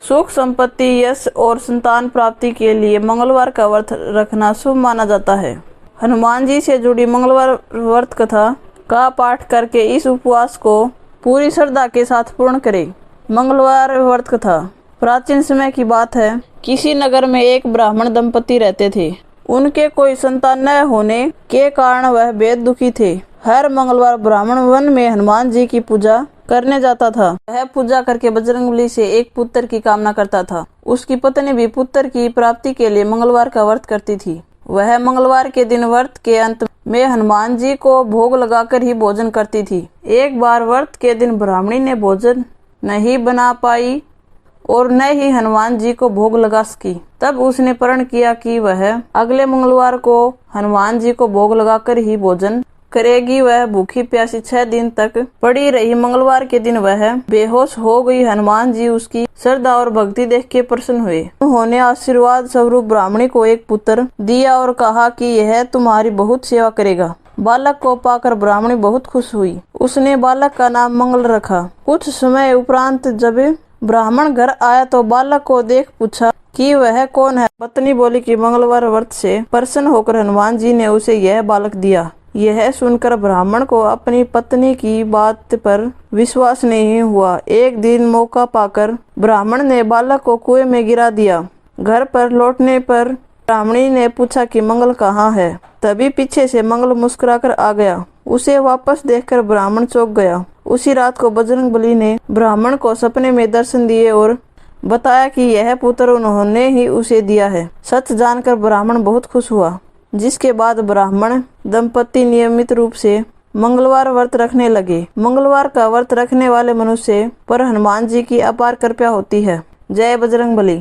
सुख संपत्ति, यश और संतान प्राप्ति के लिए मंगलवार का व्रत रखना शुभ माना जाता है। हनुमान जी से जुड़ी मंगलवार व्रत कथा का पाठ करके इस उपवास को पूरी श्रद्धा के साथ पूर्ण करें। मंगलवार व्रत कथा। प्राचीन समय की बात है, किसी नगर में एक ब्राह्मण दंपति रहते थे। उनके कोई संतान न होने के कारण वह बेहद दुखी थे। हर मंगलवार ब्राह्मण वन में हनुमान जी की पूजा करने जाता था। वह पूजा करके बजरंगबली से एक पुत्र की कामना करता था। उसकी पत्नी भी पुत्र की प्राप्ति के लिए मंगलवार का व्रत करती थी। वह मंगलवार के दिन व्रत के अंत में हनुमान जी को भोग लगाकर ही भोजन करती थी। एक बार व्रत के दिन ब्राह्मणी ने भोजन नहीं बना पाई और न ही हनुमान जी को भोग लगा सकी। तब उसने प्रण किया कि वह अगले मंगलवार को हनुमान जी को भोग लगाकर ही भोजन करेगी। वह भूखी प्यासी 6 दिन तक पड़ी रही। मंगलवार के दिन वह बेहोश हो गई। हनुमान जी उसकी श्रद्धा और भक्ति देख के प्रसन्न हुए। उन्होंने आशीर्वाद स्वरूप ब्राह्मणी को एक पुत्र दिया और कहा कि यह तुम्हारी बहुत सेवा करेगा। बालक को पाकर ब्राह्मणी बहुत खुश हुई। उसने बालक का नाम मंगल रखा। कुछ समय उपरांत जब ब्राह्मण घर आया तो बालक को देख पूछा कि वह कौन है। पत्नी बोली कि मंगलवार व्रत से प्रसन्न होकर हनुमान जी ने उसे यह बालक दिया। यह सुनकर ब्राह्मण को अपनी पत्नी की बात पर विश्वास नहीं हुआ। एक दिन मौका पाकर ब्राह्मण ने बालक को कुएं में गिरा दिया। घर पर लौटने पर ब्राह्मणी ने पूछा कि मंगल कहाँ है। तभी पीछे से मंगल मुस्कुराकर आ गया। उसे वापस देखकर ब्राह्मण चौंक गया। उसी रात को बजरंगबली ने ब्राह्मण को सपने में दर्शन दिए और बताया कि यह पुत्र उन्होंने ही उसे दिया है। सच जानकर ब्राह्मण बहुत खुश हुआ, जिसके बाद ब्राह्मण दंपति नियमित रूप से मंगलवार व्रत रखने लगे। मंगलवार का व्रत रखने वाले मनुष्य पर हनुमान जी की अपार कृपा होती है। जय बजरंगबली।